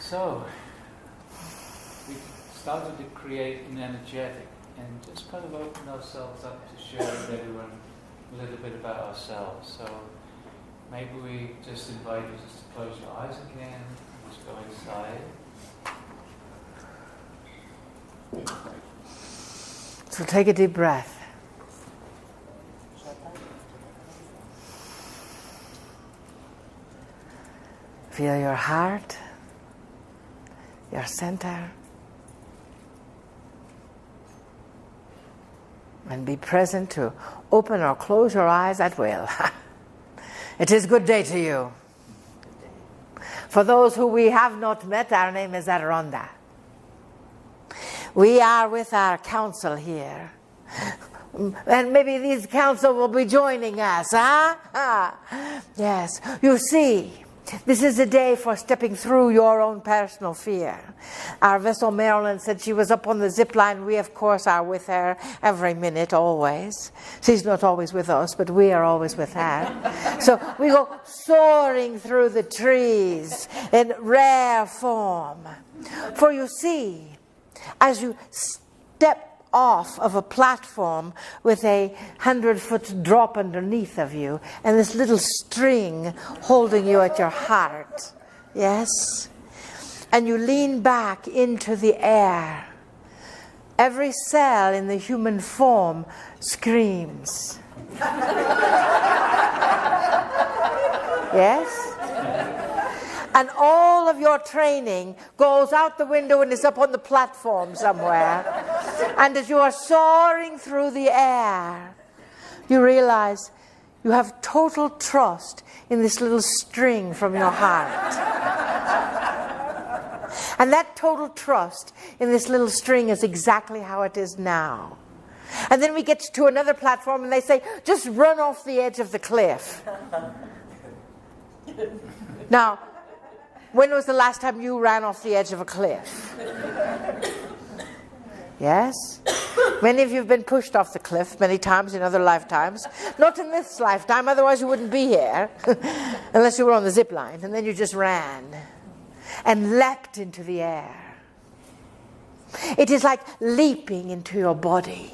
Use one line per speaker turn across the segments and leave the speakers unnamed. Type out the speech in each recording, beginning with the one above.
So, we started to create an energetic and just kind of open ourselves up to share with everyone a little bit about ourselves. So, maybe we just invite you just to close your eyes again, just go inside.
So take a deep breath. Feel your heart, your center, and be present to open or close your eyes at will. It is good day to you. For those who we have not met, our name is Adironnda. We are with our council here. And maybe these council will be joining us, huh? Yes. You see, this is a day for stepping through your own personal fear. Our vessel Marilyn said she was up on the zip line. We, of course, are with her every minute, always. She's not always with us, but we are always with her. So we go soaring through the trees in rare form. For you see, as you step off of a platform with a 100-foot drop underneath of you and this little string holding you at your heart, yes? And you lean back into the air. Every cell in the human form screams. Yes? And all of your training goes out the window and is up on the platform somewhere. And as you are soaring through the air, you realize you have total trust in this little string from your heart. And that total trust in this little string is exactly how it is now. And then we get to another platform and they say, just run off the edge of the cliff. Now, when was the last time you ran off the edge of a cliff? Yes? Many of you have been pushed off the cliff many times in other lifetimes. Not in this lifetime, otherwise you wouldn't be here. Unless you were on the zip line. And then you just ran and leapt into the air. It is like leaping into your body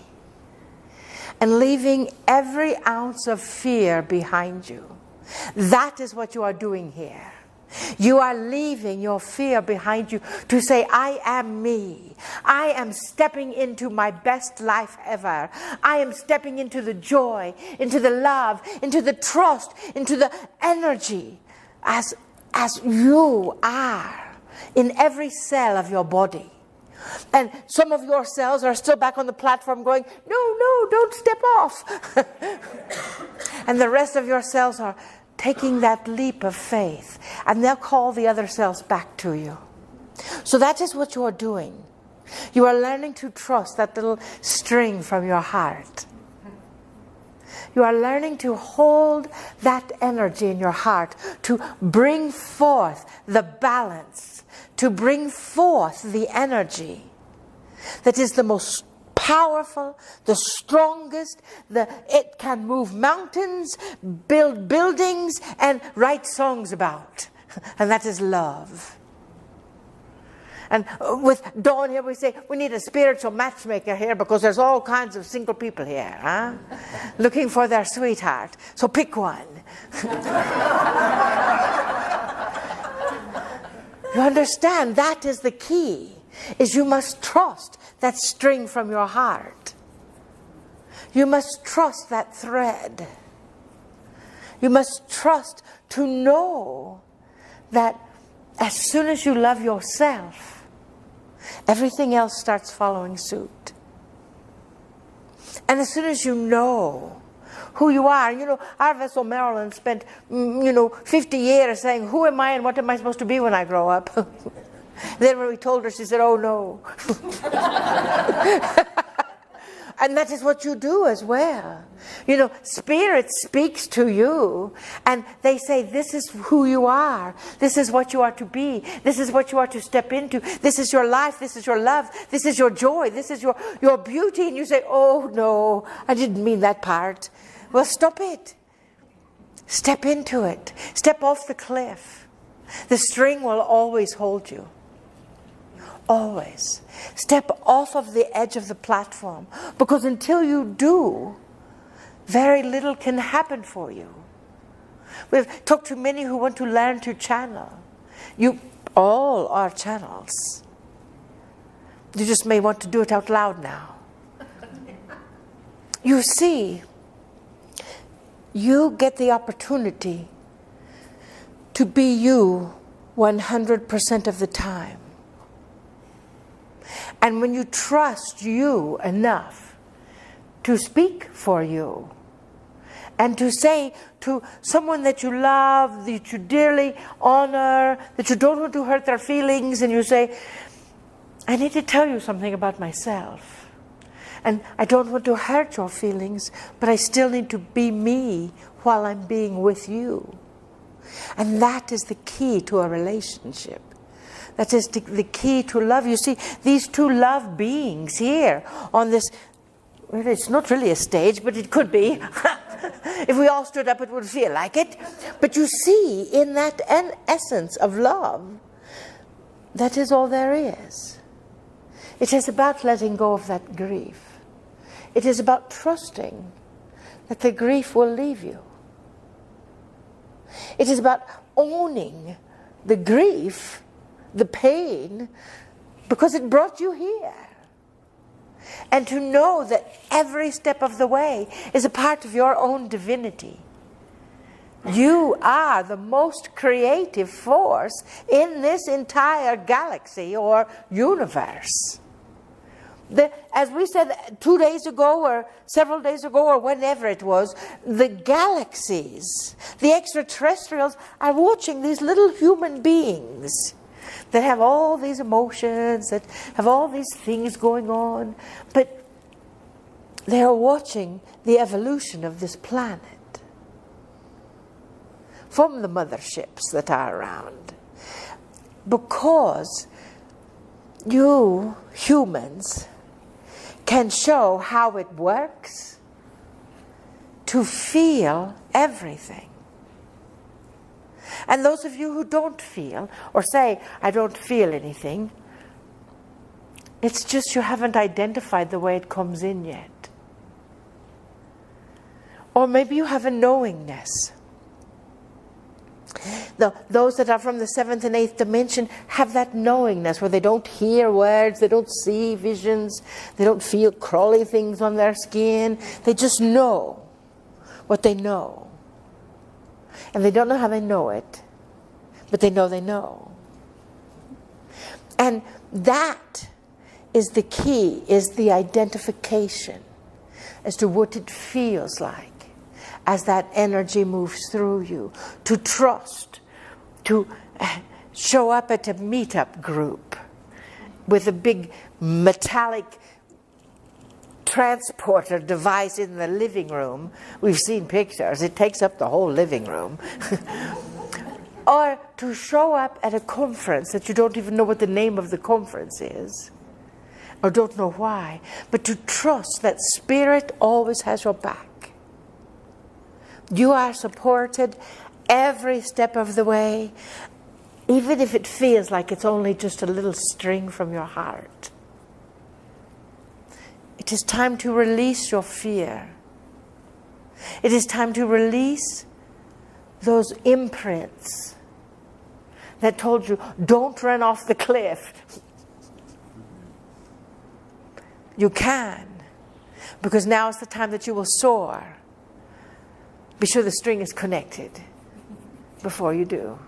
and leaving every ounce of fear behind you. That is what you are doing here. You are leaving your fear behind you to say, I am me. I am stepping into my best life ever. I am stepping into the joy, into the love, into the trust, into the energy as you are in every cell of your body. And some of your cells are still back on the platform going, no, don't step off. And the rest of your cells are taking that leap of faith, and they'll call the other cells back to you. So that is what you are doing. You are learning to trust that little string from your heart. You are learning to hold that energy in your heart, to bring forth the balance, to bring forth the energy that is the most powerful, the strongest, it can move mountains, build buildings, and write songs about. And that is love. And with Dawn here, we say, we need a spiritual matchmaker here because there's all kinds of single people here, huh? Looking for their sweetheart. So pick one. You understand, that is the key, is you must trust that string from your heart. You must trust that thread. You must trust to know that as soon as you love yourself, everything else starts following suit. And as soon as you know who you are, our vessel Marilyn spent, 50 years saying, who am I and what am I supposed to be when I grow up? Then when we told her, she said, oh no. And that is what you do as well. Spirit speaks to you and they say, this is who you are. This is what you are to be. This is what you are to step into. This is your life. This is your love. This is your joy. This is your beauty. And you say, oh no, I didn't mean that part. Well, stop it. Step into it. Step off the cliff. The string will always hold you. Always. Step off of the edge of the platform, because until you do, very little can happen for you. We've talked to many who want to learn to channel. You all are channels. You just may want to do it out loud now. You see, you get the opportunity to be you 100% of the time. And when you trust you enough to speak for you, and to say to someone that you love, that you dearly honor, that you don't want to hurt their feelings, and you say, I need to tell you something about myself. And I don't want to hurt your feelings, but I still need to be me while I'm being with you. And that is the key to a relationship. That is the key to love. You see, these two love beings here on this, well, it's not really a stage, but it could be. If we all stood up, it would feel like it. But you see, in that essence of love, that is all there is. It is about letting go of that grief. It is about trusting that the grief will leave you. It is about owning the grief, the pain, because it brought you here. And to know that every step of the way is a part of your own divinity. You are the most creative force in this entire galaxy or universe. As we said 2 days ago or several days ago or whenever it was, the galaxies, the extraterrestrials are watching these little human beings that have all these emotions, that have all these things going on, but they are watching the evolution of this planet from the motherships that are around. Because you humans can show how it works to feel everything. And those of you who don't feel, or say, I don't feel anything, it's just you haven't identified the way it comes in yet. Or maybe you have a knowingness. Those that are from the 7th and 8th dimension have that knowingness where they don't hear words, they don't see visions, they don't feel crawly things on their skin. They just know what they know. And they don't know how they know it, but they know they know. And that is the key, is the identification as to what it feels like as that energy moves through you. To trust, to show up at a meetup group with a big metallic transporter device in the living room. We've seen pictures. It takes up the whole living room. Or to show up at a conference that you don't even know what the name of the conference is, or don't know why, but to trust that Spirit always has your back. You are supported every step of the way, even if it feels like it's only just a little string from your heart. It is time to release your fear. It is time to release those imprints that told you, don't run off the cliff. You can, because now is the time that you will soar. Be sure the string is connected before you do.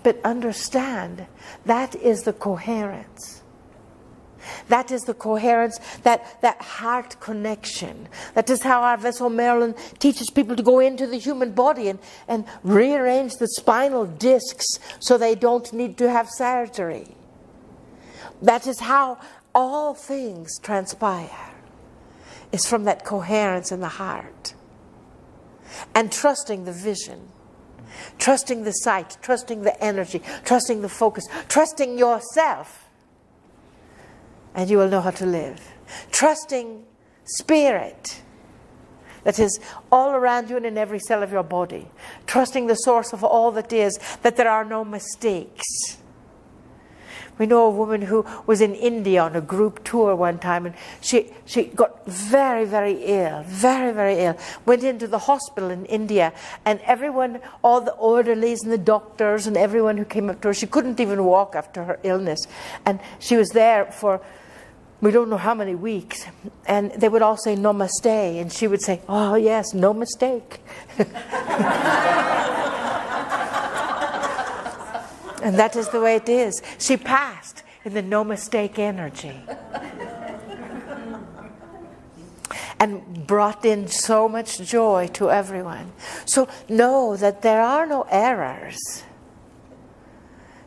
But understand, that is the coherence. That is the coherence, that heart connection. That is how our vessel Marilyn teaches people to go into the human body and rearrange the spinal discs so they don't need to have surgery. That is how all things transpire. It's from that coherence in the heart. And trusting the vision. Trusting the sight. Trusting the energy. Trusting the focus. Trusting yourself. And you will know how to live. Trusting Spirit that is all around you and in every cell of your body. Trusting the source of all that is, that there are no mistakes. We know a woman who was in India on a group tour one time, and she got very, very ill, very, very ill. Went into the hospital in India, and everyone, all the orderlies and the doctors and everyone who came up to her, she couldn't even walk after her illness. And she was there for, we don't know how many weeks, and they would all say namaste, and she would say, oh yes, no mistake. And that is the way it is. She passed in the no mistake energy. And brought in so much joy to everyone. So know that there are no errors.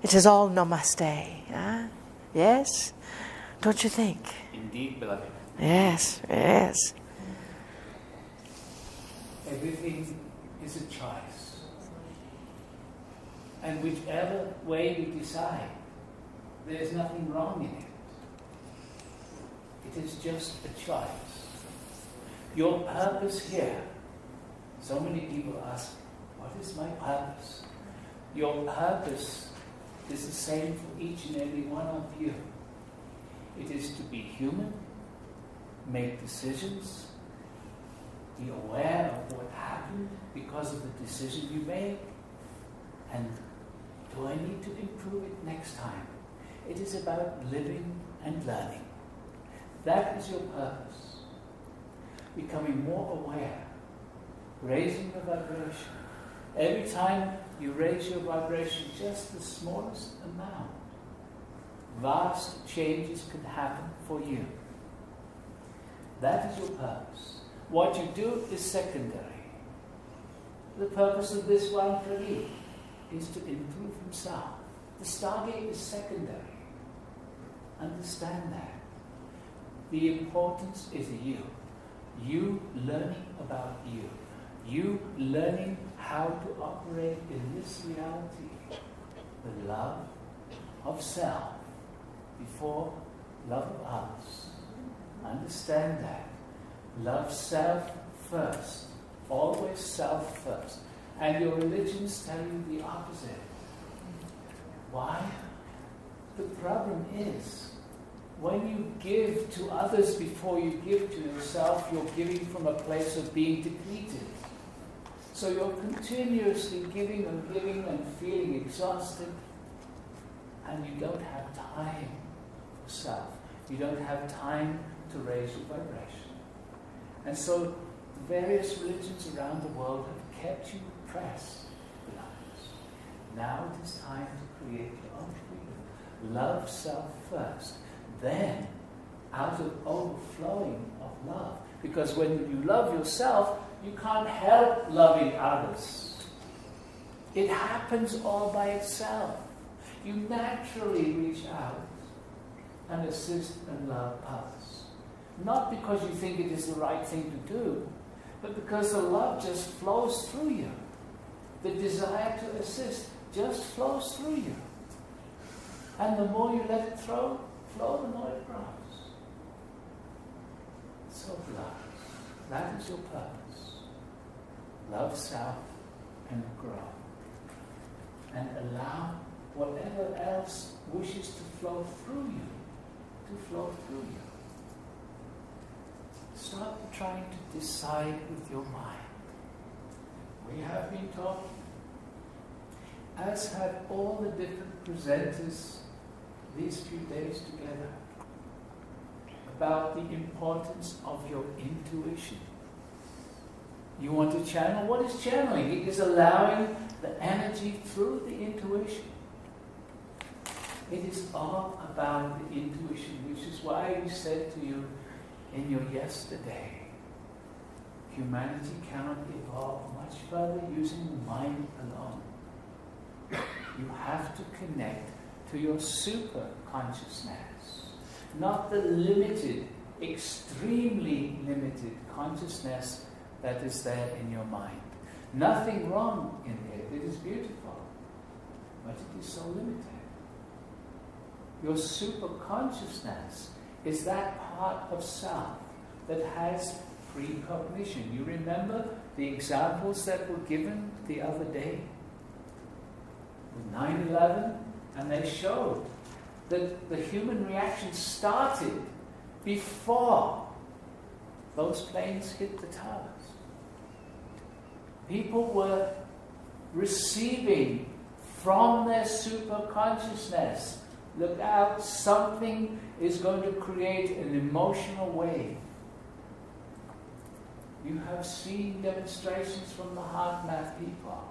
It is all namaste. Huh? Yes? Don't you think?
Indeed, beloved.
Yes, yes.
Everything is a choice. And whichever way we decide, there's nothing wrong in it. It is just a choice. Your purpose here. So many people ask, what is my purpose? Your purpose is the same for each and every one of you. It is to be human, make decisions, be aware of what happened because of the decision you made, and do I need to improve it next time? It is about living and learning. That is your purpose. Becoming more aware, raising the vibration. Every time you raise your vibration just the smallest amount, vast changes can happen for you. That is your purpose. What you do is secondary. The purpose of this one Prageet is to improve himself. The Stargate is secondary. Understand that. The importance is you. You learning about you. You learning how to operate in this reality. The love of self before love of others. Understand that. Love self first. Always self first. And your religions tell you the opposite. Why? The problem is, when you give to others before you give to yourself, you're giving from a place of being depleted. So you're continuously giving and feeling exhausted, and you don't have time for self. You don't have time to raise your vibration. And so the various religions around the world have kept you oppressed, beloveds. Now it is time to create your own freedom. Love self first. Then, out of overflowing of love. Because when you love yourself, you can't help loving others. It happens all by itself. You naturally reach out and assist and love others. Not because you think it is the right thing to do, but because the love just flows through you. The desire to assist just flows through you. And the more you let it flow, the more it grows. So love. That is your purpose. Love self and grow. And allow whatever else wishes to flow through you to flow through you. Stop trying to decide with your mind. We have been talking, as have all the different presenters these few days together, about the importance of your intuition. You want to channel? What is channeling? It is allowing the energy through the intuition. It is all about the intuition, which is why we said to you in your yesterday, humanity cannot evolve much further using the mind alone. You have to connect to your super consciousness, not the limited, extremely limited consciousness that is there in your mind. Nothing wrong in it. It is beautiful, but it is so limited. Your super consciousness is that part of self that has precognition. You remember the examples that were given the other day with 9/11, and they showed that the human reaction started before those planes hit the towers. People were receiving from their super consciousness, look out, something is going to create an emotional wave. You have seen demonstrations from the heart math people.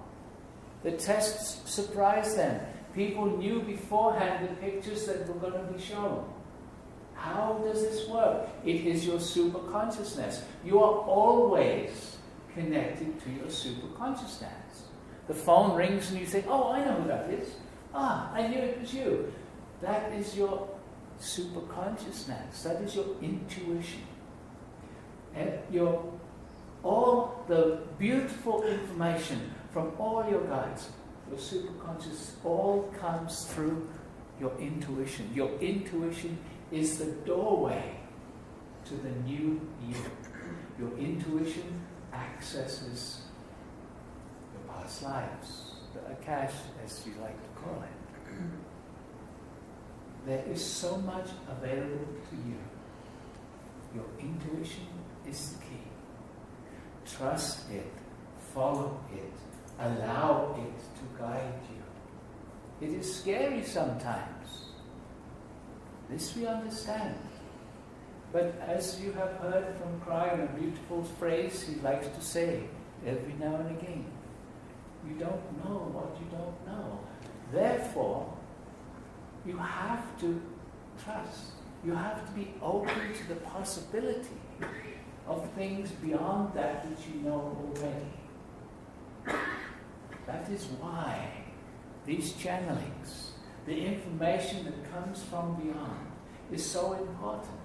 The tests surprised them. People knew beforehand the pictures that were going to be shown. How does this work? It is your super consciousness. You are always connected to your super consciousness. The phone rings and you think, oh, I know who that is. Ah, I knew it was you. That is your super consciousness. That is your intuition. And all the beautiful information from all your guides, your superconscious, all comes through your intuition. Your intuition is the doorway to the new you. Your intuition accesses your past lives, the Akash, as you like to call it. There is so much available to you. Your intuition is the key. Trust it, follow it, allow it to guide you. It is scary sometimes. This we understand. But as you have heard from Krieger, a beautiful phrase he likes to say every now and again, you don't know what you don't know. Therefore, you have to trust. You have to be open to the possibility of things beyond that which you know already. That is why these channelings, the information that comes from beyond, is so important,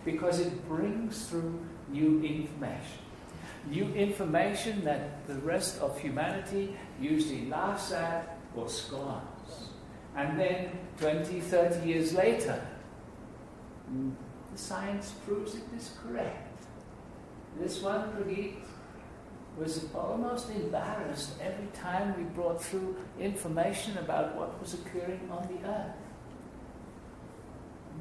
because it brings through new information. New information that the rest of humanity usually laughs at or scorns. And then 20, 30 years later, the science proves it is correct. This one, Prageet, was almost embarrassed every time we brought through information about what was occurring on the earth.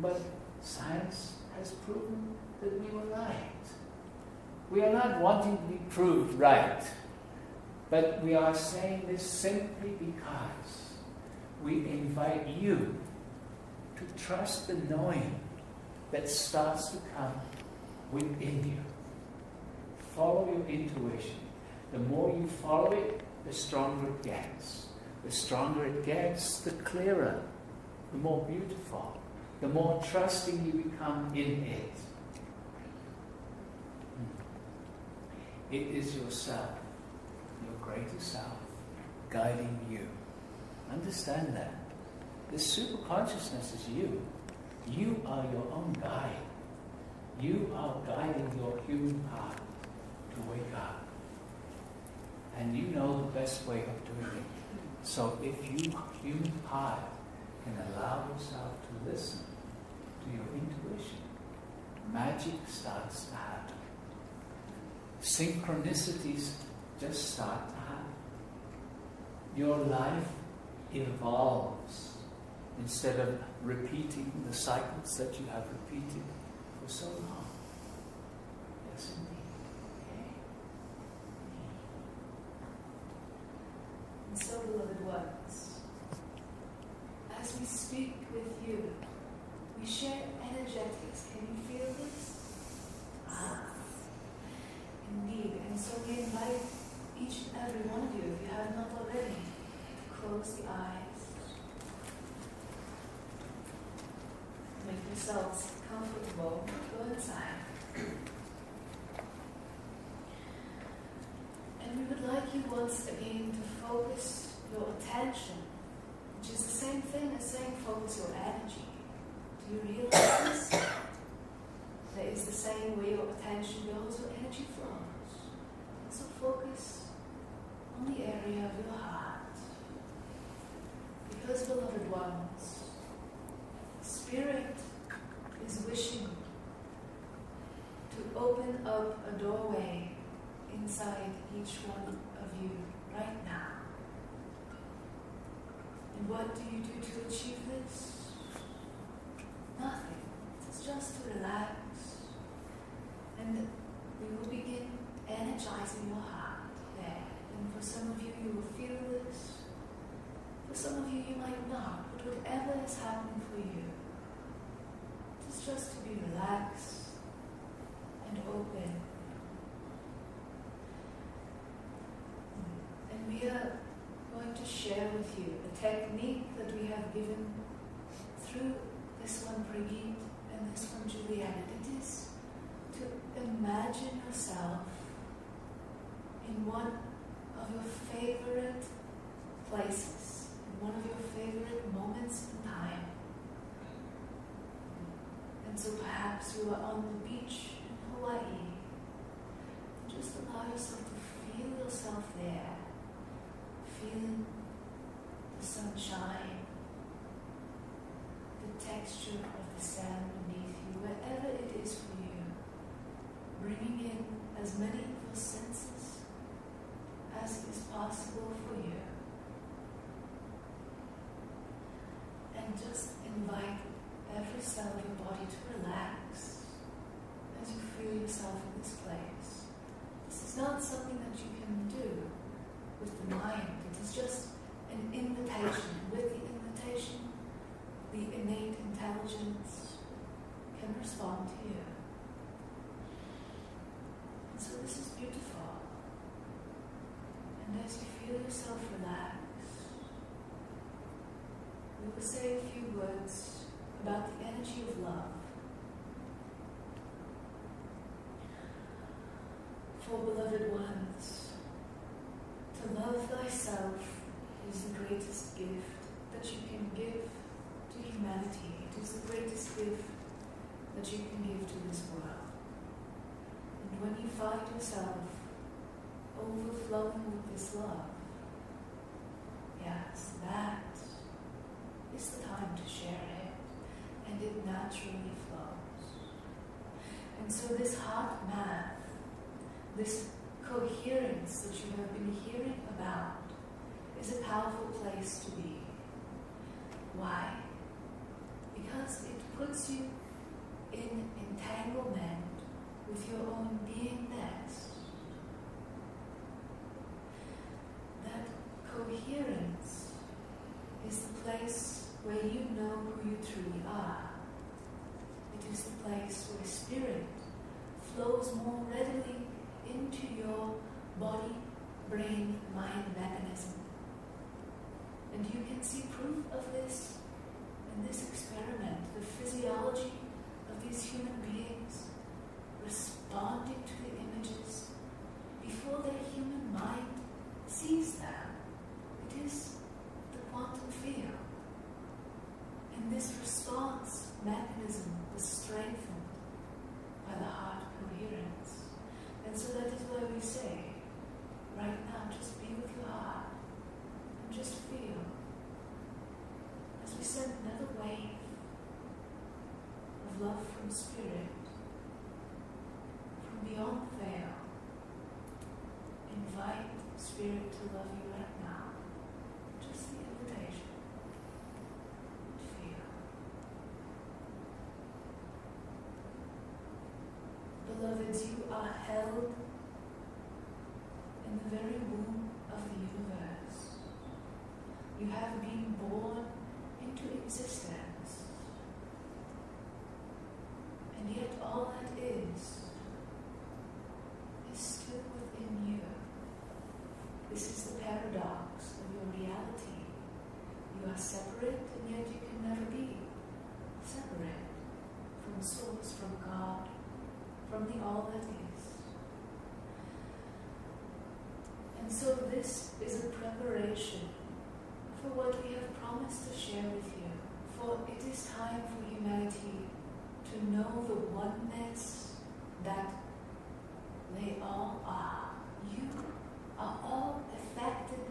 But science has proven that we were right. We are not wanting to be proved right, but we are saying this simply because we invite you to trust the knowing that starts to come within you. Follow your intuition. The more you follow it, the stronger it gets. The stronger it gets, the clearer, the more beautiful, the more trusting you become in it. It is yourself, your greater self, guiding you. Understand that. This super consciousness is you. You are your own guide. You are guiding your human path to wake up. And you know the best way of doing it. So if you, human heart, can allow yourself to listen to your intuition, magic starts to happen. Synchronicities just start to happen. Your life evolves instead of repeating the cycles that you have repeated for so long. Yes, indeed.
And so, beloved ones, as we speak with you, we share energetics. Can you feel this? Indeed. And so we invite each and every one of you, if you have not already, to close the eyes. Make yourselves comfortable. Go inside. And we would like you once again to focus your attention, which is the same thing as saying focus your energy. Do you realize this? That is the same way your attention goes, your energy flows. So focus on the area of your heart. Because, beloved ones, Spirit is wishing to open up a doorway inside each one of you right now. And what do you do to achieve this? nothing. It's just to relax. And we will begin energizing your heart there. And for some of you, you will feel this. For some of you, you might not. But whatever is happening for you, it's just to be relaxed and open. And we are going to share with you a technique that we have given through this one Prageet and this one Julianne. It is to imagine yourself in one of your favorite places, in one of your favorite moments in time. And so perhaps you are on the beach in Hawaii. Just allow yourself to feel yourself there, feeling the sunshine, the texture of the sand beneath you, wherever it is for you, bringing in as many of your senses as is possible for you. And just invite every cell of your body to relax as you feel yourself in this place. This is not something that you can do with the mind. It is just an invitation. And with the invitation, the innate intelligence can respond to you. And so this is beautiful. And as you feel yourself relax, we will say a few words about the energy of love. For beloved ones, to love thyself is the greatest gift that you can give to humanity. It is the greatest gift that you can give to this world. And when you find yourself overflowing with this love, yes, that is the time to share it, and it naturally flows. And so this heart math, this coherence that you have been hearing about, is a powerful place to be. Why? Because it puts you in entanglement with your own beingness. That coherence is the place where you know who you truly are. It is the place where spirit flows more readily into your body, brain, mind mechanism. And you can see proof of this in this experiment, the physiology of these human beings responding to the images before their human mind sees them. It is the quantum field. And this response mechanism was strengthened by the heart coherence. And so that is why we say, right now, just be with your heart and just feel as we send another wave of love from spirit, from beyond the veil. Invite spirit to love you right now. Just the invitation. Feel. Beloveds, you are held in the very womb of the universe. You have been born into existence. And yet all that is still within you. This is the paradox of your reality. You are separate, and yet you can never be separate from Source, from God, from the all that is. And so this is a preparation for what we have promised to share with you. For it is time for humanity to know the oneness that they all are. You are all affected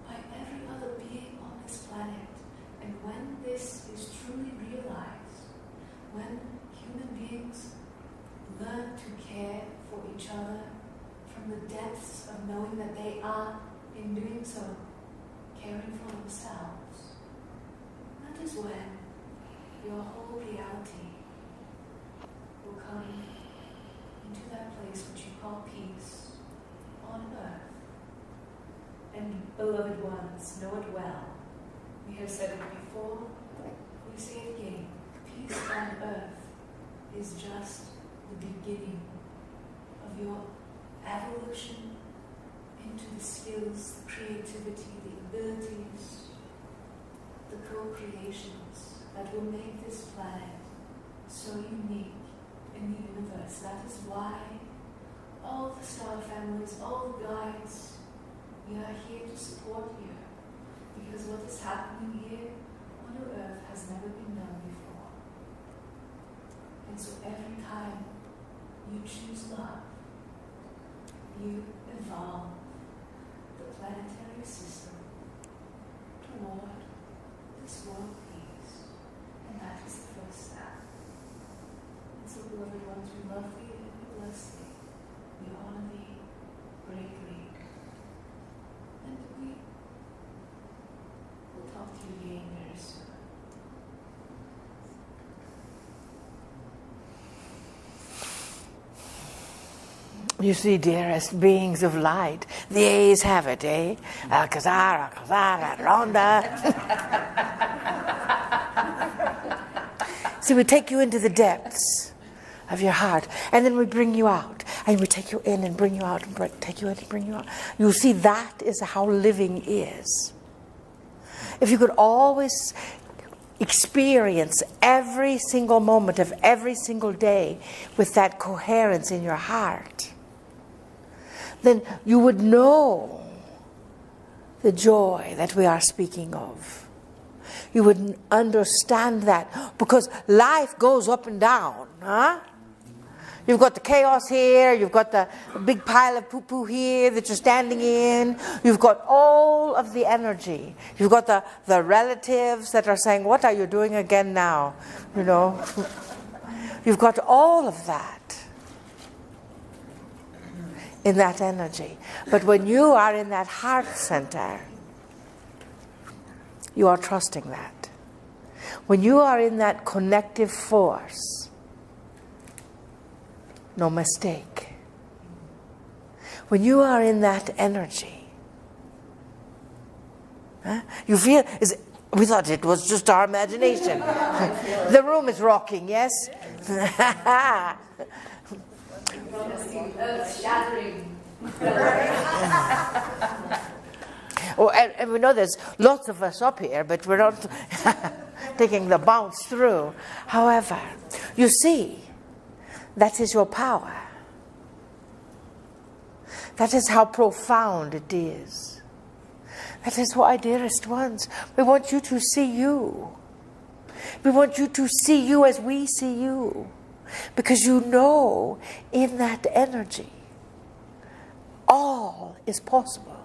by every other being on this planet. And when this is truly realized, when human beings learn to care for each other from the depths of knowing that they are, in doing so, caring for themselves, that is when your whole reality will come into that place which you call peace on earth. And beloved ones, know it well. We have said it before, we say it again. Peace on earth is just the beginning of your evolution into the skills, the creativity, the abilities, the co-creations that will make this planet so unique in the universe. That is why all the star families, all the guides, we are here to support you. Because what is happening here on earth has never been done before. And so every time you choose love, you evolve the planetary system toward this world peace. And that is the first step. And so, beloved ones, we love thee and we bless thee. We honor thee greatly. And we will talk to you again very soon.
You see, dearest beings of light, the A's have it, eh? Akash, Adironnda. See, we take you into the depths of your heart, and then we bring you out, and we take you in and bring you out, and take you in and bring you out. You see, that is how living is. If you could always experience every single moment of every single day with that coherence in your heart, then you would know the joy that we are speaking of. You would understand that, because life goes up and down, huh? You've got the chaos here, you've got the big pile of poo-poo here that you're standing in, you've got all of the energy. You've got the relatives that are saying, what are you doing again now? You know, you've got all of that in that energy. But when you are in that heart center, you are trusting that. When you are in that connective force, no mistake. When you are in that energy, you feel, we thought it was just our imagination. The room is rocking, yes?
Earth-shattering.
Oh, and we know there's lots of us up here, but we're not taking the bounce through. However, you see, that is your power. That is how profound it is. That is why, dearest ones, we want you to see you. We want you to see you as we see you. Because you know, in that energy, all is possible.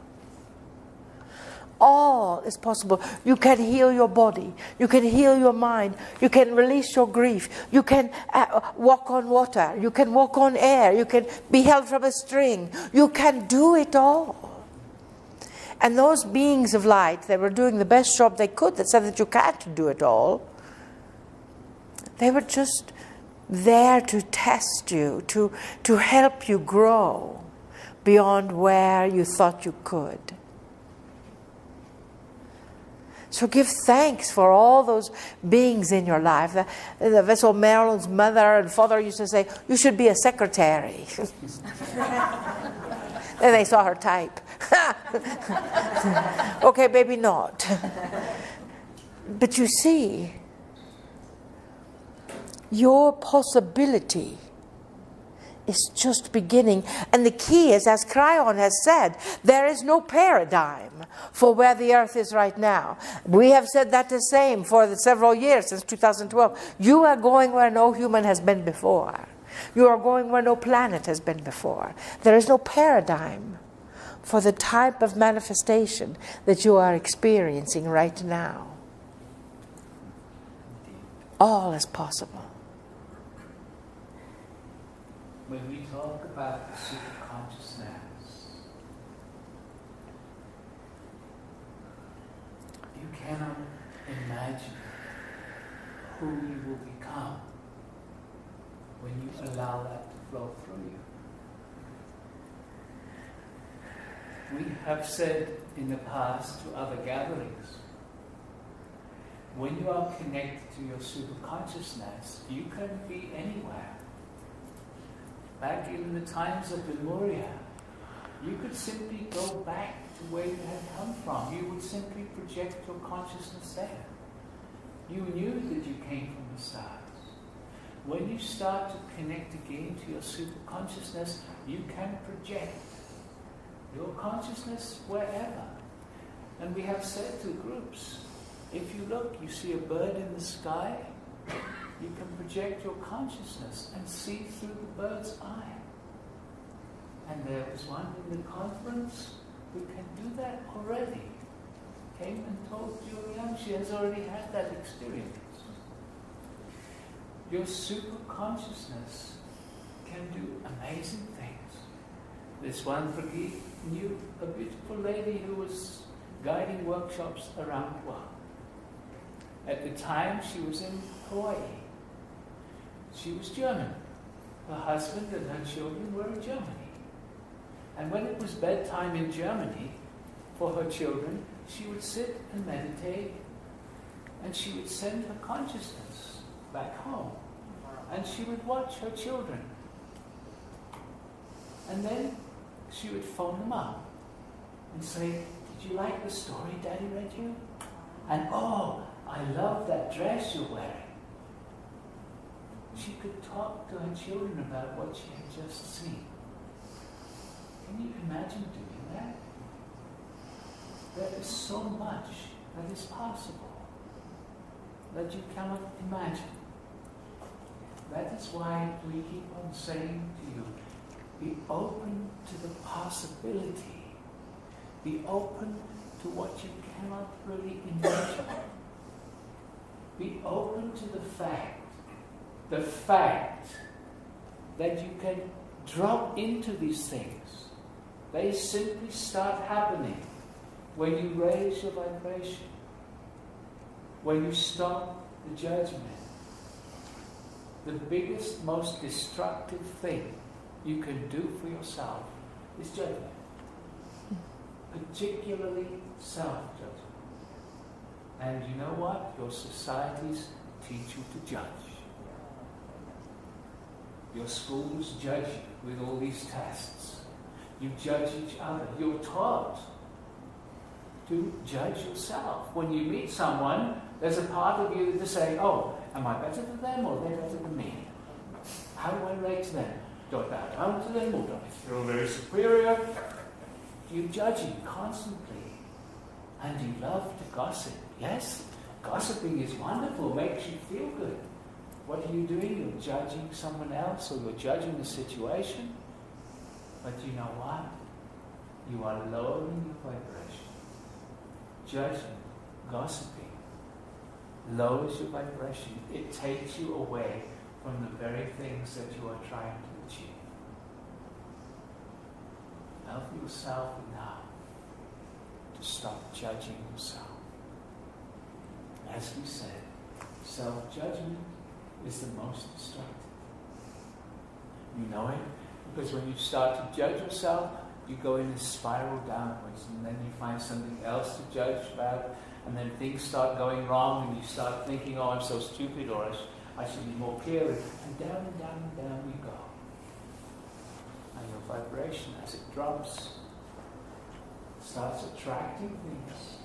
All is possible. You can heal your body. You can heal your mind. You can release your grief. You can walk on water. You can walk on air. You can be held from a string. You can do it all. And those beings of light, they were doing the best job they could, that said that you can't do it all. They were just there to test you, to help you grow beyond where you thought you could. So give thanks for all those beings in your life. The vessel Marilyn's mother and father used to say, you should be a secretary. Then they saw her type. Okay, maybe not. But you see, your possibility is just beginning. And the key is, as Cryon has said, there is no paradigm for where the earth is right now. We have said that the same for the several years, since 2012. You are going where no human has been before. You are going where no planet has been before. There is no paradigm for the type of manifestation that you are experiencing right now. All is possible.
When we talk about the superconsciousness, you cannot imagine who you will become when you allow that to flow through you. We have said in the past to other gatherings, when you are connected to your superconsciousness, you can be anywhere. Back in the times of Lemuria, you could simply go back to where you had come from. You would simply project your consciousness there. You knew that you came from the stars. When you start to connect again to your superconsciousness, you can project your consciousness wherever. And we have said to groups, if you look, you see a bird in the sky, you can project your consciousness and see through the bird's eye. And there was one in the conference who can do that already. Came and told Julianne she has already had that experience. Your superconsciousness can do amazing things. This one, Prageet, knew a beautiful lady who was guiding workshops around the world. At the time, she was in Hawaii. She was German. Her husband and her children were in Germany. And when it was bedtime in Germany for her children, she would sit and meditate, and she would send her consciousness back home. And she would watch her children. And then she would phone them up and say, "Did you like the story Daddy read you? And oh, I love that dress you're wearing." She could talk to her children about what she had just seen. Can you imagine doing that? There is so much that is possible that you cannot imagine. That is why we keep on saying to you, be open to the possibility. Be open to what you cannot really imagine. Be open to the fact that you can drop into these things. They simply start happening when you raise your vibration, when you stop the judgment. The biggest, most destructive thing you can do for yourself is judgment, particularly self-judgment. And you know what? Your societies teach you to judge. Your schools judge you with all these tests. You judge each other. You're taught to judge yourself. When you meet someone, there's a part of you that say, "Oh, am I better than them or they're better than me? How do I rate them? Do I bow down to them or do I feel very superior?" You're judging constantly. And you love to gossip. Yes, gossiping is wonderful, makes you feel good. What are you doing? You're judging someone else or you're judging the situation. But you know what? You are lowering your vibration. Judging, gossiping, lowers your vibration. It takes you away from the very things that you are trying to achieve. Love yourself enough to stop judging yourself. As we said, self-judgment is the most destructive. You know it because when you start to judge yourself, you go in a spiral downwards, and then you find something else to judge about, and then things start going wrong, and you start thinking, "Oh, I'm so stupid," or I should be more clear, and down and down and down you go. And your vibration, as it drops, starts attracting things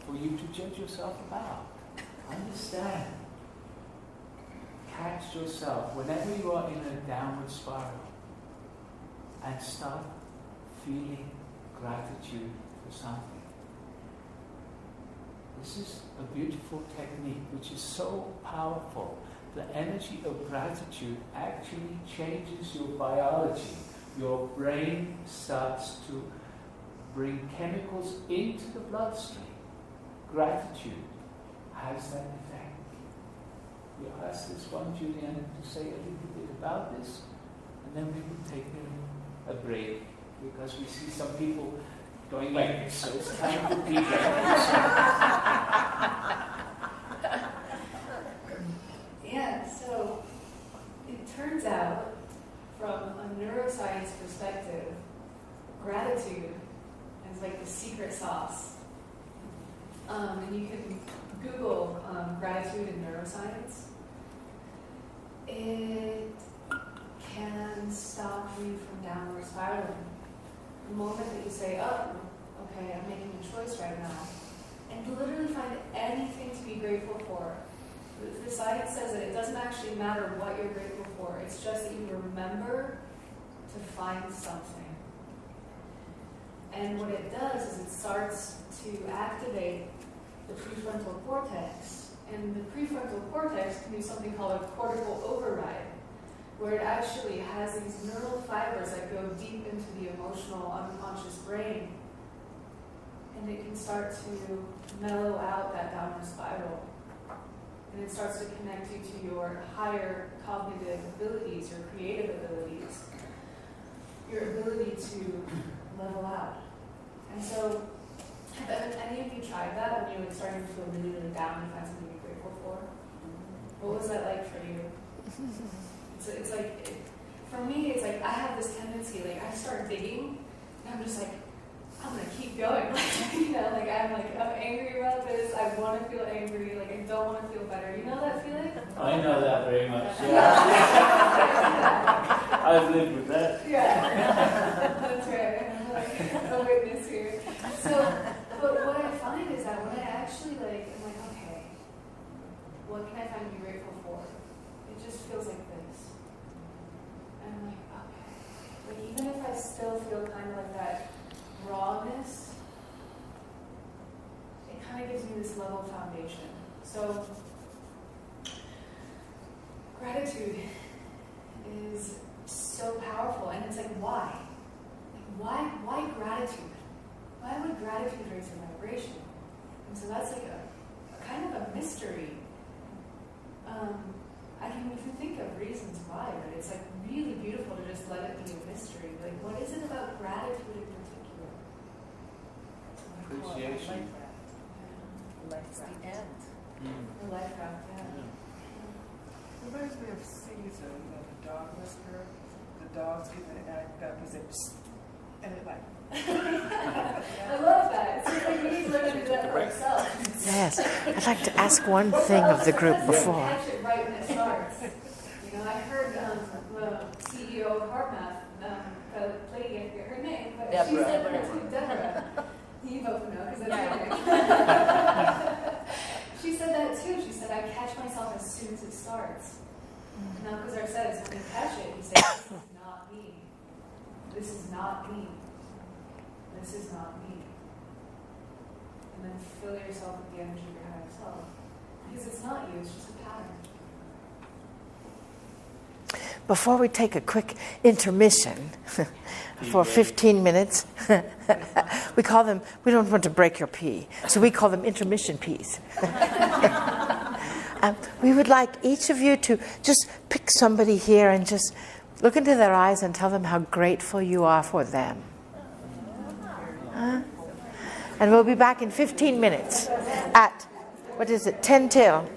for you to judge yourself about. Understand. Catch yourself whenever you are in a downward spiral and start feeling gratitude for something. This is a beautiful technique which is so powerful. The energy of gratitude actually changes your biology. Your brain starts to bring chemicals into the bloodstream. Gratitude has that effect. We asked this one Julianne to say a little bit about this, and then we will take a break because we see some people going like this, so it's time for tea break.
and you can Google gratitude in neuroscience, it can stop you from downward spiraling. The moment that you say, oh, okay, I'm making a choice right now, and literally find anything to be grateful for. The science says that it doesn't actually matter what you're grateful for, it's just that you remember to find something. And what it does is it starts to activate the prefrontal cortex. And the prefrontal cortex can do something called a cortical override, where it actually has these neural fibers that go deep into the emotional unconscious brain. And it can start to mellow out that downward spiral. And it starts to connect you to your higher cognitive abilities, your creative abilities, your ability to level out. And so, have any of you tried that when you were starting to feel really, really down and find something to be grateful for? What was that like for you? It's like, for me, it's like I have this tendency, like I start digging, and I'm just like, I'm gonna keep going. I'm angry about this. I want to feel angry. Like I don't want to feel better. You know that feeling?
I know that very much. Yeah. I've lived with that.
Yeah, that's right. I'm like a witness here. So, but what I find is that when I actually I'm like, okay, what can I find to be grateful for? It just feels like this. And I'm like, okay. Like even if I still feel kind of like that rawness, it kind of gives me this level foundation. So gratitude is so powerful, and it's like why gratitude? Why would gratitude raise your vibration? And so that's like a kind of a mystery. I can even think of reasons why, but it's like really beautiful to just let it be a mystery. Like what is it about gratitude in particular?
Appreciation.
Life's the end.
The life craft, yeah.
Reminds me of Caesar, the dog whisperer. The dogs get to act up as they psst, and it like.
I love that. It's like we need to learn to do that for ourselves.
Yes, I'd like to ask one thing of the group before.
Catch it right when it starts. You know, I heard the CEO of HeartMath, the lady, I forget her name, but she said that too, Deborah. You both know because that's her name. She said that too. She said, I catch myself as soon as it starts. And Alcazar says, when you catch it, you say, this is not me. This is not me. This is not me. And then fill yourself with the energy of your higher self. Because it's not you, it's just a pattern.
Before we take a quick intermission for 15 minutes, we call them, we don't want to break your pee, so we call them intermission peas. We would like each of you to just pick somebody here and just look into their eyes and tell them how grateful you are for them. And we'll be back in 15 minutes at, 10 till?